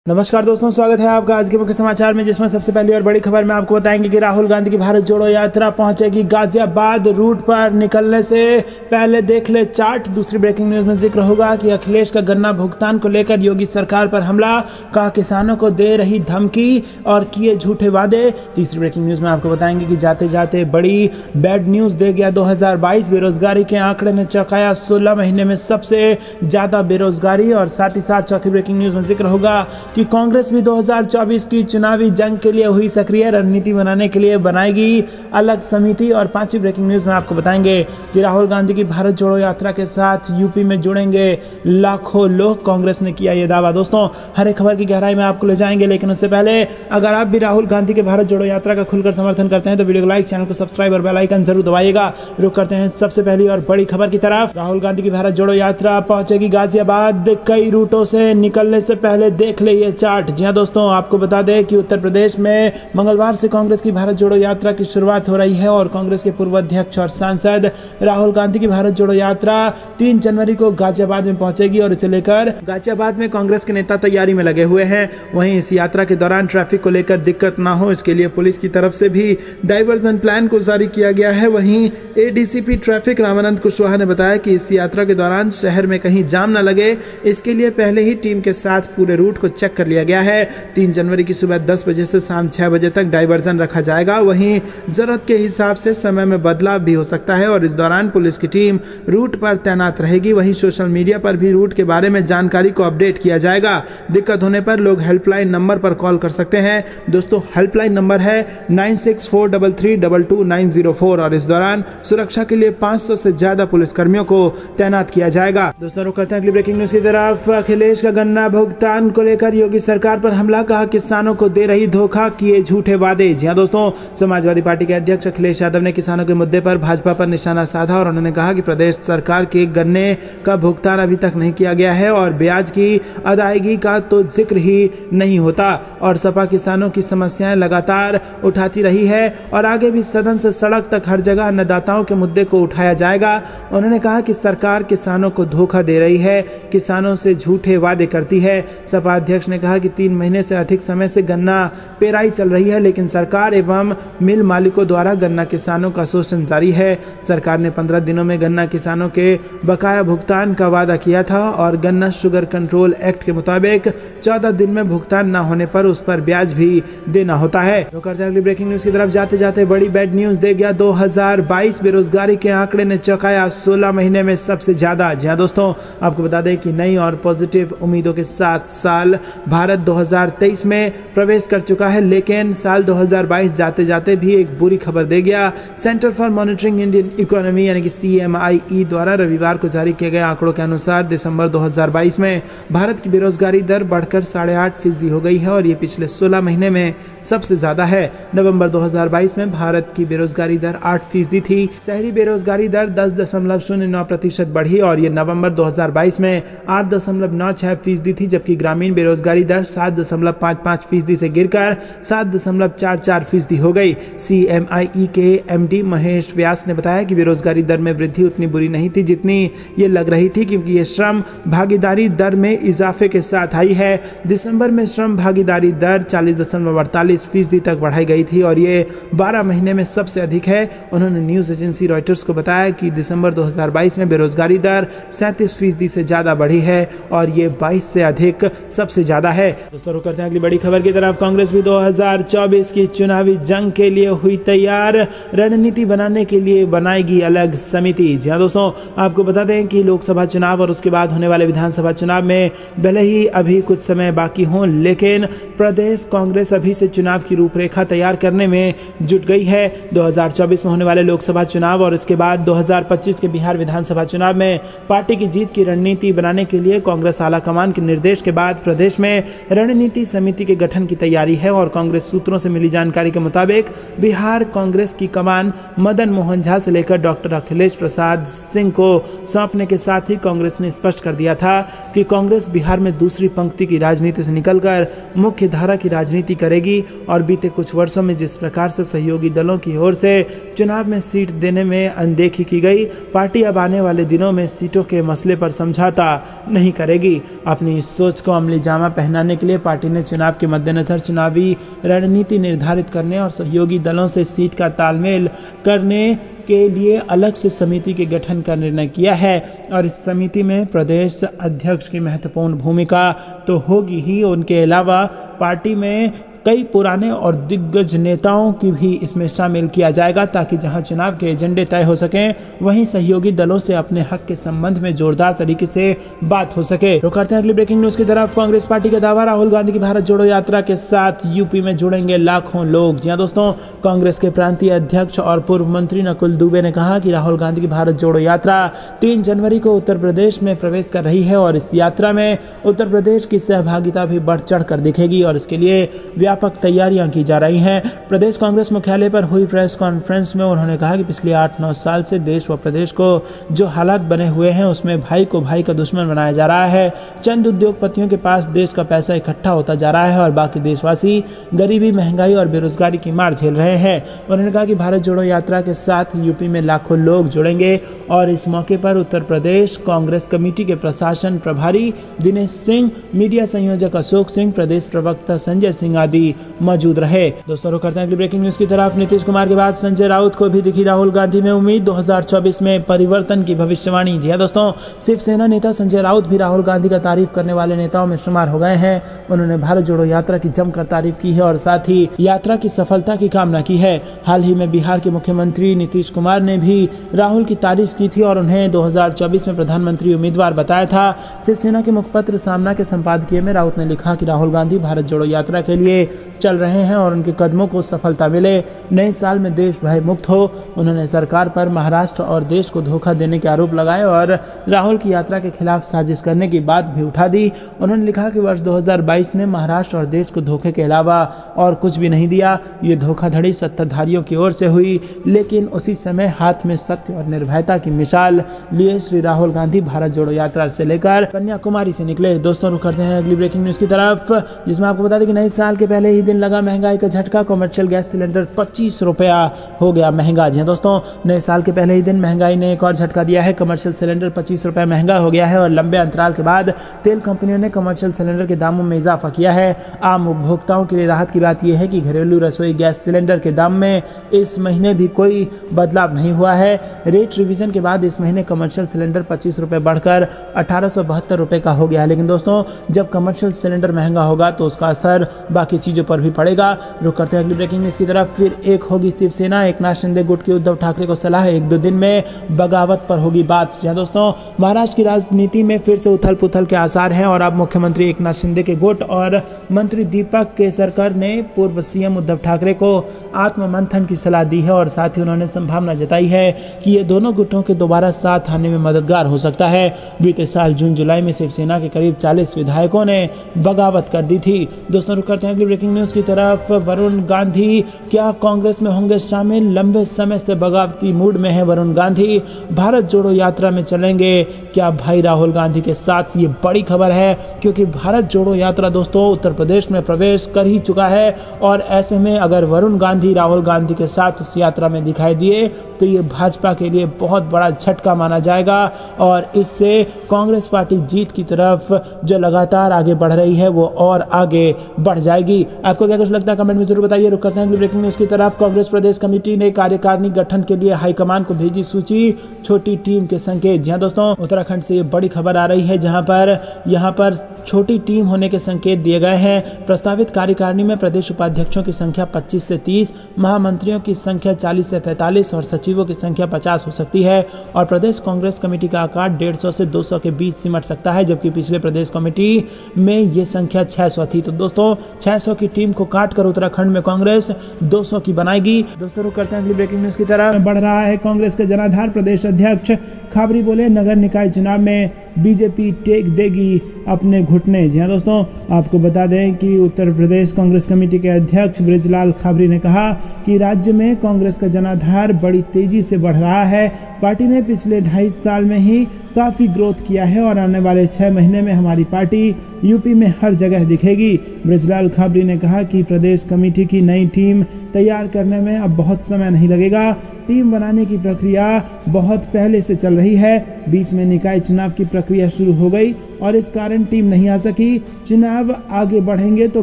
नमस्कार दोस्तों, स्वागत है आपका आज के मुख्य समाचार में, जिसमें सबसे पहली और बड़ी खबर में आपको बताएंगे कि राहुल गांधी की भारत जोड़ो यात्रा पहुंचेगी गाजियाबाद। रूट पर निकलने से पहले देख ले चार्ट। दूसरी ब्रेकिंग न्यूज में जिक्र होगा कि अखिलेश का गन्ना भुगतान को लेकर योगी सरकार पर हमला, कहा किसानों को दे रही धमकी और किए झूठे वादे। तीसरी ब्रेकिंग न्यूज में आपको बताएंगे कि जाते जाते बड़ी बैड न्यूज दे गया 2022। बेरोजगारी के आंकड़े ने चौंकाया, 16 महीने में सबसे ज्यादा बेरोजगारी। और साथ ही साथ चौथी ब्रेकिंग न्यूज में जिक्र होगा कि कांग्रेस भी 2024 की चुनावी जंग के लिए हुई सक्रिय, रणनीति बनाने के लिए बनाएगी अलग समिति। और पांचवी ब्रेकिंग न्यूज में आपको बताएंगे कि राहुल गांधी की भारत जोड़ो यात्रा के साथ यूपी में जुड़ेंगे लाखों लोग, कांग्रेस ने किया यह दावा। दोस्तों, हर एक खबर की गहराई में आपको ले जाएंगे, लेकिन उससे पहले अगर आप भी राहुल गांधी के भारत जोड़ो यात्रा का खुलकर समर्थन करते हैं तो वीडियो को लाइक, चैनल को सब्सक्राइब और बेल आइकन जरूर दबाइएगा। रुक करते हैं सबसे पहली और बड़ी खबर की तरफ। राहुल गांधी की भारत जोड़ो यात्रा पहुंचेगी गाजियाबाद। कई रूटों से निकलने से पहले देख ले ये चार्ट। जी हां दोस्तों, आपको बता दें कि उत्तर प्रदेश में मंगलवार से कांग्रेस की भारत जोड़ो यात्रा की शुरुआत हो रही है और कांग्रेस के पूर्व अध्यक्ष और सांसद राहुल गांधी की भारत जोड़ो यात्रा 3 जनवरी को गाजियाबाद में पहुंचेगी और इसे लेकर गाजियाबाद में कांग्रेस के नेता तैयारी में लगे हुए हैं। वहीं इस यात्रा के दौरान ट्रैफिक को लेकर दिक्कत ना हो, इसके लिए पुलिस की तरफ से भी डाइवर्जन प्लान को जारी किया गया है। वहीं एडीसीपी ट्रैफिक रामानंद कुशवाहा ने बताया कि इस यात्रा के दौरान शहर में कहीं जाम न लगे, इसके लिए पहले ही टीम के साथ पूरे रूट को चेक कर लिया गया है। 3 जनवरी की सुबह 10 बजे से शाम 6 बजे तक डाइवर्जन रखा जाएगा। वहीं जरूरत के हिसाब से समय में बदलाव भी हो सकता है और इस दौरान पुलिस की टीम रूट पर तैनात रहेगी। वहीं सोशल मीडिया पर भी रूट के बारे में जानकारी को अपडेट किया जाएगा। दिक्कत होने पर लोग हेल्पलाइन नंबर पर कॉल कर सकते हैं। दोस्तों, हेल्पलाइन नंबर है 9643322904 और इस दौरान सुरक्षा के लिए 500 से ज्यादा पुलिसकर्मियों को तैनात किया जाएगा। दोस्तों, रुक करते हैं अगली ब्रेकिंग न्यूज की तरफ। अखिलेश का गन्ना भुगतान को लेकर योगी सरकार पर हमला, कहा किसानों को दे रही धोखा, किए झूठे वादे। जी हां दोस्तों, समाजवादी पार्टी के अध्यक्ष अखिलेश यादव ने किसानों के मुद्दे पर भाजपा पर निशाना साधा और उन्होंने कहा कि प्रदेश सरकार के गन्ने का भुगतान अभी तक नहीं किया गया है और ब्याज की अदायगी का तो जिक्र ही नहीं होता। और सपा किसानों की समस्याएं लगातार उठाती रही है और आगे भी सदन से सड़क तक हर जगह अन्नदाताओं के मुद्दे को उठाया जाएगा। उन्होंने कहा कि सरकार किसानों को धोखा दे रही है, किसानों से झूठे वादे करती है। सपा अध्यक्ष ने कहा कि 3 महीने से अधिक समय से गन्ना पेराई चल रही है, लेकिन सरकार एवं मिल मालिकों द्वारा गन्ना किसानों का शोषण जारी है। सरकार ने 15 दिनों में गन्ना किसानों के बकाया भुगतान का वादा किया था और गन्ना शुगर कंट्रोल एक्ट के मुताबिक 14 दिन में भुगतान न होने पर उस पर ब्याज भी देना होता है। तो करते हैं अगली ब्रेकिंग न्यूज की तरफ। जाते जाते बड़ी बैड न्यूज दे गया 2022। बेरोजगारी के आंकड़े ने चौंकाया, 16 महीने में सबसे ज्यादा। जी हां दोस्तों, आपको बता दें कि नई और पॉजिटिव उम्मीदों के साथ साल भारत 2023 में प्रवेश कर चुका है, लेकिन साल 2022 जाते जाते भी एक बुरी खबर दे गया। Centre for monitoring Indian economy यानी कि CMIE द्वारा रविवार को जारी किए गए आंकड़ों के अनुसार दिसंबर 2022 में भारत की बेरोजगारी दर बढ़कर 8.5% हो गई है और ये पिछले 16 महीने में सबसे ज्यादा है। नवंबर 2022 में भारत की बेरोजगारी दर 8% थी। शहरी बेरोजगारी दर 10.09% बढ़ी और ये नवंबर 2022 में 8.96% थी, जबकि ग्रामीण बेरोजगारी दर 7.55% से गिरकर 7.44% हो गई। CMIE के MD महेश व्यास ने बताया कि बेरोजगारी दर में वृद्धि उतनी बुरी नहीं थी जितनी ये लग रही थी, क्योंकि ये श्रम भागीदारी दर में इजाफे के साथ आई है। दिसंबर में श्रम भागीदारी दर 40.48% तक बढ़ाई गई थी और ये 12 महीने में सबसे अधिक है। उन्होंने न्यूज एजेंसी रॉयटर्स को बताया कि दिसंबर 2022 में बेरोजगारी दर 37% से ज्यादा बढ़ी है और ये 22 से अधिक सबसे ज्यादा है। दोस्तों, रुक करते हैं अगली बड़ी खबर की तरफ। कांग्रेस भी 2024 की चुनावी जंग के लिए हुई तैयार, रणनीति बनाने के लिए बनाएगी अलग समिति। जी हां दोस्तों, आपको बता दें कि लोकसभा चुनाव और उसके बाद होने वाले विधानसभा चुनाव में भले ही अभी कुछ समय बाकी हो, लेकिन प्रदेश कांग्रेस अभी से चुनाव की रूपरेखा तैयार करने में जुट गई है। 2024 में होने वाले लोकसभा चुनाव और उसके बाद 2025 के बिहार विधानसभा चुनाव में पार्टी की जीत की रणनीति बनाने के लिए कांग्रेस आलाकमान के निर्देश के बाद प्रदेश में रणनीति समिति के गठन की तैयारी है। और कांग्रेस सूत्रों से मिली जानकारी के मुताबिक बिहार कांग्रेस की कमान मदन मोहन झा से लेकर डॉक्टर अखिलेश प्रसाद सिंह को सौंपने के साथ ही कांग्रेस ने स्पष्ट कर दिया था कि कांग्रेस बिहार में दूसरी पंक्ति की राजनीति से निकलकर मुख्य धारा की राजनीति करेगी। और बीते कुछ वर्षों में जिस प्रकार से सहयोगी दलों की ओर से चुनाव में सीट देने में अनदेखी की गई, पार्टी अब आने वाले दिनों में सीटों के मसले पर समझौता नहीं करेगी। अपनी इस सोच को अमली जामा पहनाने के लिए पार्टी ने चुनाव के मद्देनजर चुनावी रणनीति निर्धारित करने और सहयोगी दलों से सीट का तालमेल करने के लिए अलग से समिति के गठन का निर्णय किया है। और इस समिति में प्रदेश अध्यक्ष की महत्वपूर्ण भूमिका तो होगी ही, उनके अलावा पार्टी में कई पुराने और दिग्गज नेताओं की भी इसमें शामिल किया जाएगा, ताकि जहां चुनाव के एजेंडे तय हो सकें वहीं सहयोगी दलों से अपने हक के संबंध में जोरदार तरीके से बात हो सके। रुक करते हैं अगली ब्रेकिंग न्यूज की तरफ। कांग्रेस पार्टी का दावा, राहुल गांधी की भारत जोड़ो यात्रा के साथ यूपी में जुड़ेंगे लाखों लोग। जी हां दोस्तों, कांग्रेस के प्रांतीय अध्यक्ष और पूर्व मंत्री नकुल दुबे ने कहा कि राहुल गांधी की भारत जोड़ो यात्रा 3 जनवरी को उत्तर प्रदेश में प्रवेश कर रही है और इस यात्रा में उत्तर प्रदेश की सहभागिता भी बढ़ चढ़ कर दिखेगी और इसके लिए व्यापक तैयारियां की जा रही हैं। प्रदेश कांग्रेस मुख्यालय पर हुई प्रेस कॉन्फ्रेंस में उन्होंने कहा कि पिछले 8-9 साल से देश व प्रदेश को जो हालात बने हुए हैं उसमें भाई को भाई का दुश्मन बनाया जा रहा है। चंद उद्योगपतियों के पास देश का पैसा इकट्ठा होता जा रहा है और बाकी देशवासी गरीबी, महंगाई और बेरोजगारी की मार झेल रहे हैं। उन्होंने कहा कि भारत जोड़ो यात्रा के साथ यूपी में लाखों लोग जुड़ेंगे और इस मौके पर उत्तर प्रदेश कांग्रेस कमेटी के प्रशासन प्रभारी दिनेश सिंह, मीडिया संयोजक अशोक सिंह, प्रदेश प्रवक्ता संजय सिंह आदि मौजूद रहे। दोस्तों रुक करते हैं अगली ब्रेकिंग न्यूज की तरफ। नीतीश कुमार के बाद संजय राउत को भी दिखी राहुल गांधी में उम्मीद, 2024 में परिवर्तन की भविष्यवाणी। जी हां दोस्तों, शिवसेना नेता संजय राउत भी राहुल गांधी का तारीफ करने वाले नेताओं में शुमार हो गए हैं। उन्होंने भारत जोड़ो यात्रा की जमकर तारीफ की है और साथ ही यात्रा की सफलता की कामना की है। हाल ही में बिहार के मुख्यमंत्री नीतीश कुमार ने भी राहुल की तारीफ की थी और उन्हें 2024 में प्रधानमंत्री उम्मीदवार बताया था। शिवसेना के मुखपत्र सामना के संपादकीय में राउत ने लिखा कि राहुल गांधी भारत जोड़ो यात्रा के लिए चल रहे हैं और उनके कदमों को सफलता मिले, नए साल में देश भय मुक्त हो। उन्होंने सरकार पर महाराष्ट्र और देश को धोखा देने के आरोप लगाए और राहुल की यात्रा के खिलाफ साजिश करने की बात भी उठा दी। उन्होंने लिखा कि वर्ष 2022 ने महाराष्ट्र और देश को धोखे के अलावा और कुछ भी नहीं दिया। ये धोखाधड़ी सत्ताधारियों की ओर से हुई, लेकिन उसी समय हाथ में सत्य और निर्भयता की मिसाल लिए श्री राहुल गांधी भारत जोड़ो यात्रा से लेकर कन्याकुमारी से निकले। दोस्तों रुक करते हैं अगली ब्रेकिंग न्यूज की तरफ, जिसमें आपको बता दें कि नए साल के पहले ही दिन लगा महंगाई का झटका। कमर्शियल गैस सिलेंडर 25 रुपया हो गया महंगा। जी दोस्तों, नए साल के पहले ही दिन महंगाई ने एक और झटका दिया है। कमर्शियल सिलेंडर 25 रुपये महंगा हो गया है और लंबे अंतराल के बाद तेल कंपनियों ने कमर्शियल सिलेंडर के दामों में इजाफा किया है। आम उपभोक्ताओं के लिए राहत की बात यह है कि घरेलू रसोई गैस सिलेंडर के दाम में इस महीने भी कोई बदलाव नहीं हुआ है। रेट रिवीजन के बाद इस महीने कमर्शियल सिलेंडर 25 रुपये बढ़कर 1872 रुपये का हो गया है। लेकिन दोस्तों, जब कमर्शियल सिलेंडर महंगा होगा तो उसका असर बाकी चीज़ों पर भी पड़ेगा। रुक करते हैं अगली ब्रेकिंग न्यूज की तरफ। फिर एक होगी शिवसेना, एकनाथ शिंदे गुट की उद्धव ठाकरे को सलाह, 1-2 दिन में बगावत पर होगी बात। जी दोस्तों, महाराष्ट्र की राजनीति में फिर से उथल पुथल के आसार हैं और अब मुख्यमंत्री एकनाथ शिंदे के गुट और मंत्री दीपक केसरकर ने पूर्व सीएम उद्धव ठाकरे को आत्ममंथन की सलाह दी है और साथ ही उन्होंने संभावना जताई है कि ये दोनों गुटों के दोबारा साथ आने में मददगार हो सकता है। बीते साल जून-जुलाई में शिवसेना के करीब 40 विधायकों ने बगावत कर दी थी। दोस्तों रुक करते हैं अगली ब्रेकिंग न्यूज की तरफ। वरुण गांधी क्या कांग्रेस में होंगे शामिल? लंबे समय से बगावती मूड में है वरुण गांधी, भारत जोड़ो यात्रा में चलेंगे क्या भाई राहुल गांधी के साथ? ये बड़ी खबर है क्योंकि भारत जोड़ो यात्रा दोस्तों उत्तर प्रदेश में प्रवेश कर ही चुका है और ऐसे में अगर वरुण गांधी राहुल गांधी के साथ उस यात्रा में दिखाई दिए तो ये भाजपा के लिए बहुत बड़ा झटका माना जाएगा और इससे कांग्रेस पार्टी जीत की तरफ जो लगातार आगे बढ़ रही है वो और आगे बढ़ जाएगी। आपको क्या कुछ लगता है कमेंट में जरूर बताइए। रुक करते हैं अगली ब्रेकिंग न्यूज की तरफ। कांग्रेस प्रदेश कमेटी ने कार्यकारिणी गठन के लिए हाईकमान को भेजी सूची, छोटी टीम के संकेत। जी हां दोस्तों, उत्तराखंड से ये बड़ी खबर आ रही है जहां पर यहाँ पर छोटी टीम होने के संकेत दिए गए हैं। प्रस्तावित कार्यकारिणी में प्रदेश उपाध्यक्षों की संख्या 25 से 30, महामंत्रियों की संख्या 40 से 45 और सचिवों की संख्या 50 हो सकती है और प्रदेश कांग्रेस कमेटी का आकार 150 से 200 के बीच सिमट सकता है, जबकि पिछले प्रदेश कमेटी में ये संख्या 600 थी। तो दोस्तों 600 की टीम को काटकर उत्तराखंड में कांग्रेस 200 की बनाएगी। दोस्तों रुक करते हैं अगली ब्रेकिंग न्यूज की तरफ। बढ़ रहा है कांग्रेस का जनाधार, प्रदेश अध्यक्ष खाबरी बोले नगर निकाय चुनाव में बीजेपी टेक देगी अपने घुटने। जी हाँ दोस्तों, आपको बता दें कि उत्तर प्रदेश कांग्रेस कमेटी के अध्यक्ष बृजलाल खाबरी ने कहा कि राज्य में कांग्रेस का जनाधार बड़ी तेजी से बढ़ रहा है। पार्टी ने पिछले 2.5 साल में ही काफ़ी ग्रोथ किया है और आने वाले 6 महीने में हमारी पार्टी यूपी में हर जगह दिखेगी। बृजलाल खाबरी ने कहा कि प्रदेश कमेटी की नई टीम तैयार करने में अब बहुत समय नहीं लगेगा। टीम बनाने की प्रक्रिया बहुत पहले से चल रही है। बीच में निकाय चुनाव की प्रक्रिया शुरू हो गई और इस कारण टीम नहीं आ सकी। चुनाव आगे बढ़ेंगे तो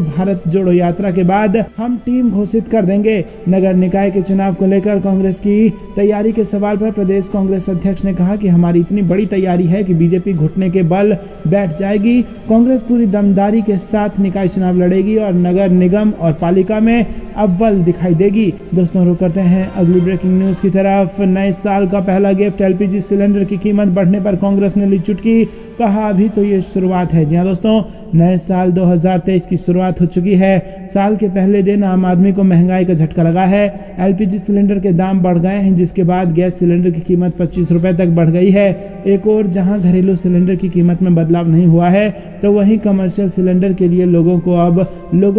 भारत जोड़ो यात्रा के बाद हम टीम घोषित कर देंगे। नगर निकाय के चुनाव को लेकर कांग्रेस की तैयारी के सवाल पर प्रदेश कांग्रेस अध्यक्ष ने कहा कि हमारी इतनी बड़ी तैयारी है कि बीजेपी घुटने के बल बैठ जाएगी। कांग्रेस पूरी दमदारी के साथ निकाय चुनाव लड़ेगी और नगर निगम और पालिका में अव्वल दिखाई देगी। दोस्तों, रुक करते हैं अगली ब्रेकिंग न्यूज की तरफ। नए साल का पहला गिफ्ट एलपीजी सिलेंडर की कीमत बढ़ने पर कांग्रेस ने ली चुटकी। कहा अभी तो ये शुरुआत है। जी हाँ दोस्तों, नए साल 2023 की शुरुआत हो चुकी है। साल के पहले दिन आम आदमी को महंगाई का झटका लगा है। एलपीजी सिलेंडर के दाम बढ़ गए हैं, जिसके बाद गैस सिलेंडर की कीमत 25 रुपए तक बढ़ गई है। एक और जहां घरेलू सिलेंडर की कीमत में बदलाव नहीं हुआ है, तो वहीं कमर्शियल सिलेंडर के लिए लोगों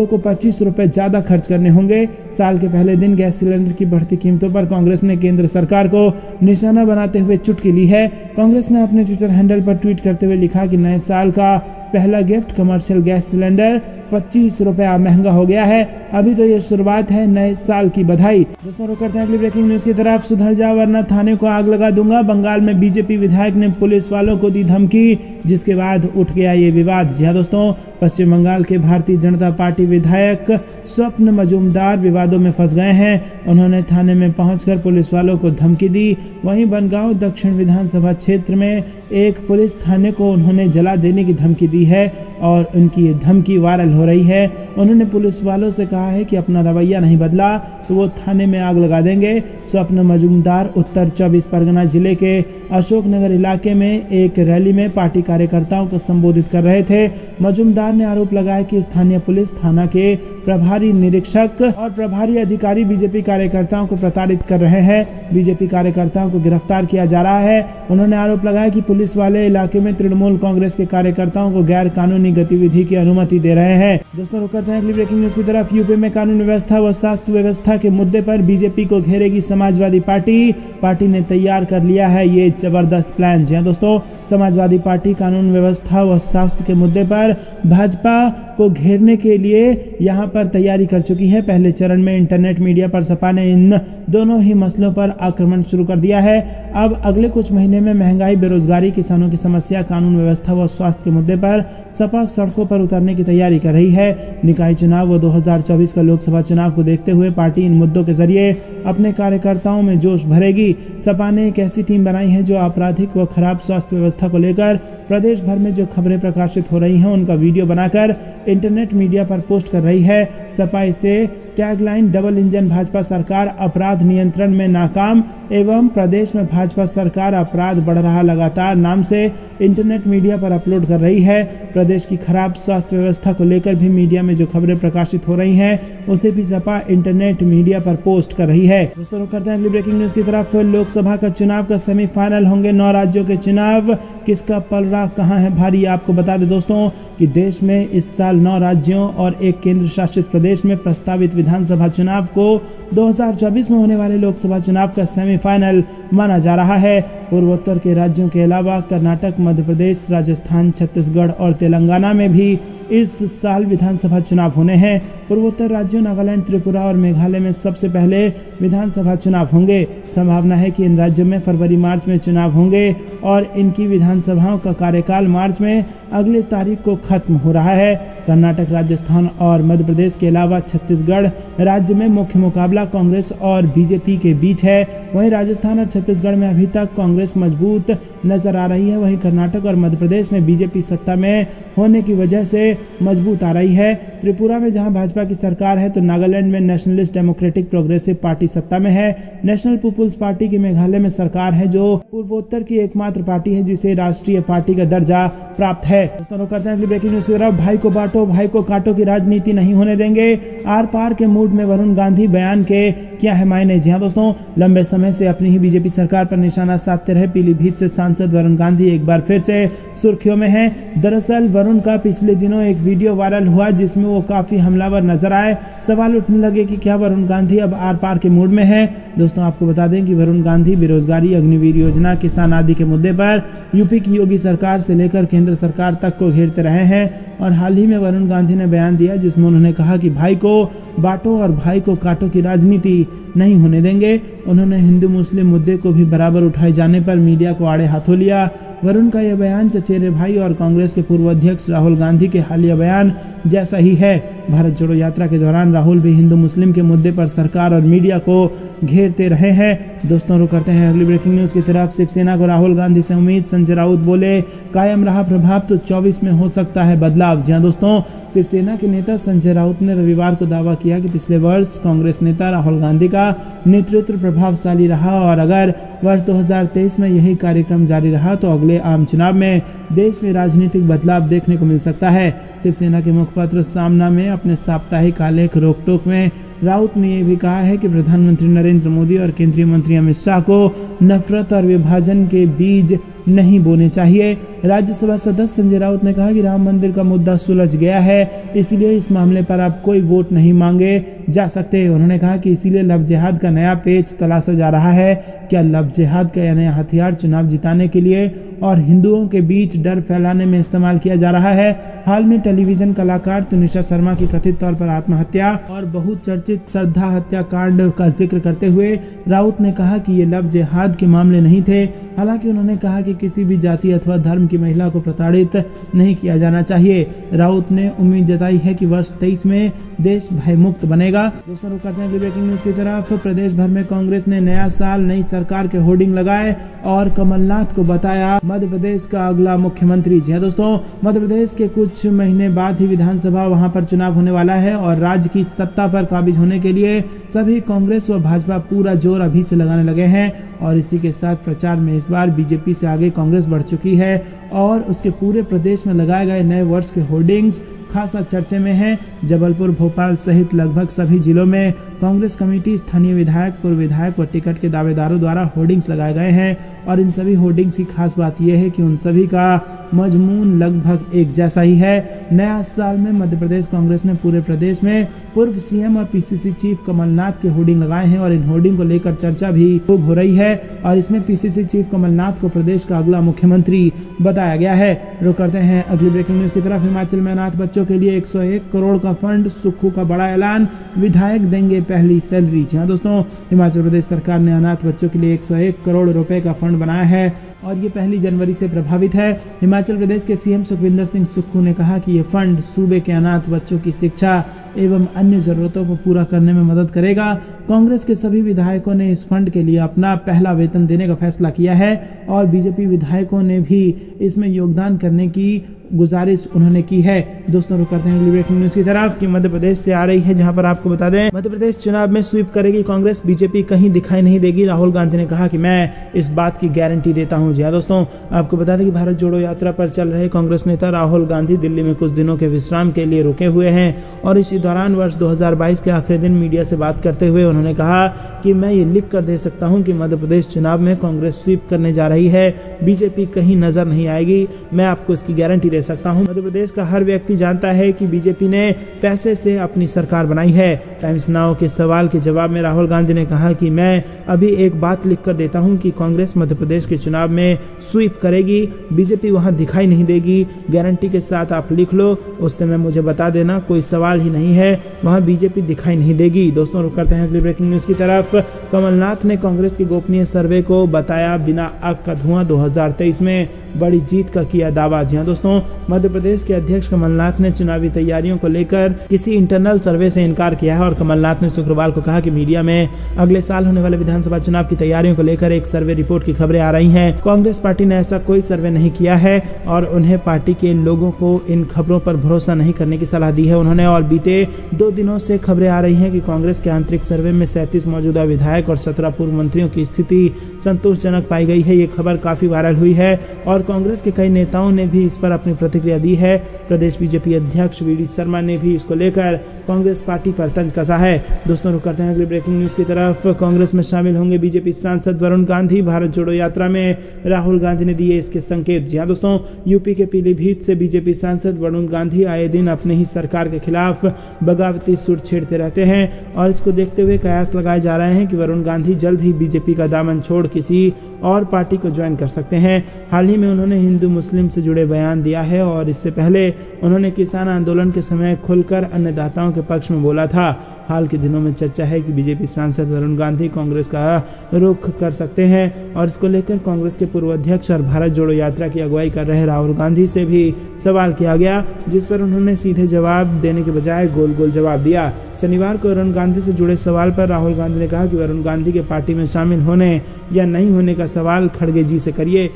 को 25 रुपए ज्यादा खर्च करने होंगे। साल के पहले दिन गैस सिलेंडर की बढ़ती कीमतों पर कांग्रेस ने केंद्र सरकार को निशाना बनाते हुए चुटकी ली है। कांग्रेस ने अपने ट्विटर हैंडल पर ट्वीट करते हुए लिखा कि नए साल का पहला गिफ्ट कमर्शियल गैस सिलेंडर 25 रुपया महंगा हो गया है। अभी तो ये शुरुआत है, नए साल की बधाई। दोस्तों, रुक करते हैं अगली ब्रेकिंग न्यूज की तरफ। सुधर जाओ वरना थाने को आग लगा दूंगा। बंगाल में बीजेपी विधायक ने पुलिस वालों को दी धमकी, जिसके बाद उठ गया ये विवाद। जी हाँ दोस्तों, पश्चिम बंगाल के भारतीय जनता पार्टी विधायक स्वप्न मजूमदार विवादों में फंस गए हैं। उन्होंने थाने में पहुंचकर पुलिस वालों को धमकी दी। वहीं बनगांव दक्षिण विधानसभा क्षेत्र में एक पुलिस थाने को उन्होंने जला देने की धमकी दी है और उनकी ये धमकी वायरल हो रही है। उन्होंने पुलिस वालों से कहा है कि अपना रवैया नहीं बदला तो वो थाने में आग लगा देंगे। स्वप्न मजूमदार उत्तर 24 परगना जिले के अशोकनगर इलाके में एक रैली में पार्टी कार्यकर्ताओं को संबोधित कर रहे थे। मजूमदार ने आरोप लगाया कि स्थानीय पुलिस थाना के प्रभारी निरीक्षक और प्रभारी अधिकारी बीजेपी कार्यकर्ताओं को प्रताड़ित कर रहे हैं। बीजेपी कार्यकर्ताओं को गिरफ्तार किया जा रहा है। उन्होंने आरोप लगाया कि पुलिस वाले इलाके में तृणमूल कांग्रेस के कार्यकर्ताओं को गैर कानूनी गतिविधि की अनुमति दे रहे हैं। दोस्तों, रुक करते हैं अगली ब्रेकिंग न्यूज की तरफ। यूपी में कानून व्यवस्था व स्वास्थ्य व्यवस्था के मुद्दे पर बीजेपी को घेरेगी समाजवादी पार्टी। पार्टी ने तैयार कर लिया है ये जबरदस्त प्लान। जी हाँ दोस्तों, समाजवादी पार्टी कानून व्यवस्था व स्वास्थ्य के मुद्दे पर भाजपा को घेरने के लिए यहां पर तैयारी कर चुकी है। पहले चरण में इंटरनेट मीडिया पर सपा ने इन दोनों ही मसलों पर आक्रमण शुरू कर दिया है। अब अगले कुछ महीने में महंगाई, बेरोजगारी, किसानों की समस्या, कानून व्यवस्था व स्वास्थ्य के मुद्दे पर सपा सड़कों पर उतरने की तैयारी कर रही है। निकाय चुनाव व 2024 का लोकसभा चुनाव को देखते हुए पार्टी इन मुद्दों के जरिए अपने कार्यकर्ताओं में जोश भरेगी। सपा ने एक ऐसी टीम बनाई है जो आपराधिक व खराब स्वास्थ्य व्यवस्था को लेकर प्रदेश भर में जो खबरें प्रकाशित हो रही हैं उनका वीडियो बनाकर इंटरनेट मीडिया पर पोस्ट कर रही है। सपा इसे टैगलाइन डबल इंजन भाजपा सरकार अपराध नियंत्रण में नाकाम एवं प्रदेश में भाजपा सरकार अपराध बढ़ रहा लगातार नाम से इंटरनेट मीडिया पर अपलोड कर रही है। प्रदेश की खराब स्वास्थ्य व्यवस्था को लेकर भी मीडिया में जो खबरें प्रकाशित हो रही हैं उसे भी सपा इंटरनेट मीडिया पर पोस्ट कर रही है। दोस्तों, रुक करते हैं अगली ब्रेकिंग न्यूज की तरफ। लोकसभा का चुनाव का सेमीफाइनल होंगे 9 राज्यों के चुनाव। किसका पलड़ा कहां है भारी, आपको बता दें दोस्तों कि देश में इस साल 9 राज्यों और एक केंद्र शासित प्रदेश में प्रस्तावित विधानसभा चुनाव को 2024 में होने वाले लोकसभा चुनाव का सेमीफाइनल माना जा रहा है। पूर्वोत्तर के राज्यों के अलावा कर्नाटक, मध्य प्रदेश, राजस्थान, छत्तीसगढ़ और तेलंगाना में भी इस साल विधानसभा चुनाव होने हैं। पूर्वोत्तर राज्यों नागालैंड, त्रिपुरा और मेघालय में सबसे पहले विधानसभा चुनाव होंगे। संभावना है कि इन राज्यों में फरवरी-मार्च में चुनाव होंगे और इनकी विधानसभाओं का कार्यकाल मार्च में अगले तारीख को खत्म हो रहा है। कर्नाटक, राजस्थान और मध्य प्रदेश के अलावा छत्तीसगढ़ राज्य में मुख्य मुकाबला कांग्रेस और बीजेपी के बीच है। वहीं राजस्थान और छत्तीसगढ़ में अभी तक कांग्रेस मजबूत नजर आ रही है। वहीं कर्नाटक और मध्य प्रदेश में बीजेपी सत्ता में होने की वजह से मजबूत आ रही है। त्रिपुरा में जहां भाजपा की सरकार है तो नागालैंड में नेशनलिस्ट डेमोक्रेटिक प्रोग्रेसिव पार्टी सत्ता में है। नेशनल पीपुल्स पार्टी की मेघालय में सरकार है जो पूर्वोत्तर की एकमात्र पार्टी है जिसे राष्ट्रीय पार्टी का दर्जा प्राप्त है। दोस्तों, करते हैं अगली ब्रेकिंग न्यूज की तरफ। भाई को बांटो भाई को काटो की राजनीति नहीं होने देंगे। आर पार के मूड में वरुण गांधी, बयान के क्या है मायने। जी हाँ दोस्तों, लंबे समय से अपनी ही बीजेपी सरकार पर निशाना साधते रहे पीलीभीत से सांसद वरुण गांधी एक बार फिर से सुर्खियों में है। दरअसल वरुण का पिछले दिनों एक वीडियो वायरल हुआ जिसमें वो वो काफ़ी हमलावर नजर आए। सवाल उठने लगे कि क्या वरुण गांधी अब आर पार के मूड में है। दोस्तों आपको बता दें कि वरुण गांधी बेरोजगारी, अग्निवीर योजना, किसान आदि के मुद्दे पर यूपी की योगी सरकार से लेकर केंद्र सरकार तक को घेरते रहे हैं और हाल ही में वरुण गांधी ने बयान दिया जिसमें उन्होंने कहा कि भाई को बांटो और भाई को काटो की राजनीति नहीं होने देंगे। उन्होंने हिंदू मुस्लिम मुद्दे को भी बराबर उठाए जाने पर मीडिया को आड़े हाथों लिया। वरुण का यह बयान चचेरे भाई और कांग्रेस के पूर्व अध्यक्ष राहुल गांधी के हालिया बयान जैसा ही है। भारत जोड़ो यात्रा के दौरान राहुल भी हिंदू मुस्लिम के मुद्दे पर सरकार और मीडिया को घेरते रहे हैं। दोस्तों रुक करते हैं अगली ब्रेकिंग न्यूज की तरफ। शिवसेना को राहुल गांधी से उम्मीद, संजय राउत बोले कायम रहा प्रभाव तो 24 में हो सकता है बदलाव। जी हां दोस्तों, शिवसेना के नेता संजय राउत ने रविवार को दावा किया कि पिछले वर्ष कांग्रेस नेता राहुल गांधी का नेतृत्व प्रभावशाली रहा और अगर वर्ष 2023 में यही कार्यक्रम जारी रहा तो अगले आम चुनाव में देश में राजनीतिक बदलाव देखने को मिल सकता है। शिवसेना के मुखपत्र सामना में अपने साप्ताहिक आलेख रोक टोक में राउत ने यह भी कहा है कि प्रधानमंत्री नरेंद्र मोदी और केंद्रीय मंत्री अमित शाह को नफरत और विभाजन के बीज नहीं बोने चाहिए। राज्यसभा सदस्य संजय राउत ने कहा कि राम मंदिर का मुद्दा सुलझ गया है, इसलिए इस मामले पर अब कोई वोट नहीं मांगे जा सकते। उन्होंने कहा कि इसीलिए लव जिहाद का नया पेच तलाशा जा रहा है। क्या लव जिहाद का नया हथियार चुनाव जिताने के लिए और हिंदुओं के बीच डर फैलाने में इस्तेमाल किया जा रहा है? हाल में टेलीविजन कलाकार तनिषा शर्मा की कथित तौर पर आत्महत्या और बहुत चर्चित श्रद्धा हत्याकांड का जिक्र करते हुए राउत ने कहा कि ये लव जिहाद के मामले नहीं थे। हालांकि उन्होंने कहा कि किसी भी जाति अथवा धर्म की महिला को प्रताड़ित नहीं किया जाना चाहिए। राउत ने उम्मीद जताई है कि वर्ष 23 में देश भय मुक्त बनेगा। दोस्तों रुक करते हैं ब्रेकिंग न्यूज की तरफ। प्रदेश भर में कांग्रेस ने नया साल नई सरकार के होर्डिंग लगाए और कमलनाथ को बताया मध्य प्रदेश का अगला मुख्यमंत्री। जी हां दोस्तों, मध्य प्रदेश के कुछ महीने बाद ही विधानसभा वहां पर चुनाव होने वाला है और राज्य की सत्ता पर काबिज होने के लिए सभी कांग्रेस व भाजपा पूरा जोर अभी से लगाने लगे हैं और इसी के साथ प्रचार में इस बार बीजेपी से आगे कांग्रेस बढ़ चुकी है और उसके पूरे प्रदेश में लगाए गए नए वर्ष के होर्डिंग्स खासा चर्चे में है। जबलपुर, भोपाल सहित लगभग सभी जिलों में कांग्रेस कमेटी, स्थानीय विधायक, पूर्व विधायक व टिकट के दावेदारों द्वारा होर्डिंग्स लगाए गए हैं और इन सभी होर्डिंग्स की खास बात यह है कि उन सभी का मजमून लगभग एक जैसा ही है। नया साल में मध्य प्रदेश कांग्रेस ने पूरे प्रदेश में पूर्व सीएम और पीसीसी चीफ कमलनाथ के होर्डिंग लगाए हैं और इन होर्डिंग को लेकर चर्चा भी खूब हो रही है और इसमें पीसीसी चीफ कमलनाथ को प्रदेश का अगला मुख्यमंत्री बताया गया है। रुक करते हैं अगली ब्रेकिंग न्यूज की तरफ। हिमाचल में अनाथ बच्चों के लिए 101 करोड़ का फंड, सुक्खू का बड़ा ऐलान, विधायक देंगे पहली सैलरी। जी हां दोस्तों, हिमाचल प्रदेश सरकार ने अनाथ बच्चों के लिए 101 करोड़ रुपए का फंड बनाया है और ये 1 जनवरी से प्रभावित है। हिमाचल प्रदेश के सीएम सुखविंदर सिंह सुक्खू ने कहा कि ये फंड सूबे के अनाथ बच्चों की शिक्षा एवं अन्य जरूरतों को पूरा करने में मदद करेगा। कांग्रेस के सभी विधायकों ने इस फंड के लिए अपना पहला वेतन देने का फैसला किया है और बीजेपी विधायकों ने भी इसमें योगदान करने की गुजारिश उन्होंने की है। दोस्तों रुक करते हैं अगली ब्रेकिंग न्यूज की तरफ कि मध्य प्रदेश से आ रही है, जहां पर आपको बता दें मध्य प्रदेश चुनाव में स्वीप करेगी कांग्रेस, बीजेपी कहीं दिखाई नहीं देगी। राहुल गांधी ने कहा कि मैं इस बात की गारंटी देता हूं। जी हां दोस्तों, आपको बता दें कि भारत जोड़ो यात्रा पर चल रहे कांग्रेस नेता राहुल गांधी दिल्ली में कुछ दिनों के विश्राम के लिए रुके हुए हैं और इसी दौरान वर्ष 2022 के आखिरी दिन मीडिया से बात करते हुए उन्होंने कहा कि मैं ये लिख कर दे सकता हूं कि मध्य प्रदेश चुनाव में कांग्रेस स्वीप करने जा रही है, बीजेपी कहीं नजर नहीं आएगी, मैं आपको इसकी गारंटी दे सकता हूं। मध्य प्रदेश का हर व्यक्ति जानता है कि बीजेपी ने पैसे से अपनी सरकार बनाई है। टाइम्स नाउ के सवाल के जवाब में राहुल गांधी ने कहा कि मैं अभी एक बात लिख कर देता हूं कि कांग्रेस मध्य प्रदेश के चुनाव में स्वीप करेगी, बीजेपी वहां दिखाई नहीं देगी, गारंटी के साथ आप लिख लो, उस समय मुझे बता देना, कोई सवाल ही नहीं है, वहां बीजेपी दिखाई नहीं देगी। दोस्तों रुक करते हैं अगली ब्रेकिंग न्यूज की तरफ। कमलनाथ ने कांग्रेस के गोपनीय सर्वे को बताया बिना आग का धुआं, 2023 में बड़ी जीत का किया दावा। जी हां दोस्तों, मध्य प्रदेश के अध्यक्ष कमलनाथ ने चुनावी तैयारियों को लेकर किसी इंटरनल सर्वे से इनकार किया है और कमलनाथ ने शुक्रवार को कहा कि मीडिया में अगले साल होने वाले विधानसभा चुनाव की तैयारियों को लेकर एक सर्वे रिपोर्ट की खबरें आ रही हैं। कांग्रेस पार्टी ने ऐसा कोई सर्वे नहीं किया है और उन्हें पार्टी के लोगों को इन खबरों पर भरोसा नहीं करने की सलाह दी है उन्होंने। और बीते 2 दिनों से खबरें आ रही हैं कि कांग्रेस के आंतरिक सर्वे में 37 मौजूदा विधायक और 17 पूर्व मंत्रियों की स्थिति संतोषजनक पाई गई है। ये खबर काफी वायरल हुई है और कांग्रेस के कई नेताओं ने भी इस पर अपनी प्रतिक्रिया दी है। प्रदेश बीजेपी अध्यक्ष वी.डी. शर्मा ने भी इसको लेकर कांग्रेस पार्टी पर तंज कसा है। दोस्तों रुक करते हैं अगली ब्रेकिंग न्यूज की तरफ। कांग्रेस में शामिल होंगे बीजेपी सांसद वरुण गांधी। भारत जोड़ो यात्रा में राहुल गांधी ने दिए इसके संकेत। जी हां दोस्तों, यूपी के पीलीभीत से बीजेपी सांसद वरुण गांधी आए दिन अपने ही सरकार के खिलाफ बगावती सुर छेड़ते रहते हैं और इसको देखते हुए कयास लगाए जा रहे हैं कि वरुण गांधी जल्द ही बीजेपी का दामन छोड़ किसी और पार्टी को ज्वाइन कर सकते हैं। हाल ही में उन्होंने हिंदू मुस्लिम से जुड़े बयान दिया है और इससे पहले उन्होंने किसान आंदोलन के समय खुलकर अन्नदाताओं के पक्ष में बोला था। हाल के दिनों में चर्चा है कि बीजेपी सांसद वरुण गांधी कांग्रेस का रुख कर सकते हैं और इसको लेकर कांग्रेस के पूर्व अध्यक्ष और भारत जोड़ो यात्रा की अगुवाई कर रहे राहुल गांधी से भी सवाल किया गया, जिस पर उन्होंने सीधे जवाब देने के बजाय गोल गोल जवाब दिया। शनिवार को वरुण गांधी से जुड़े सवाल पर राहुल गांधी ने कहा कि वरुण गांधी के पार्टी में शामिल होने या नहीं होने का सवाल खड़गे जी से करिए।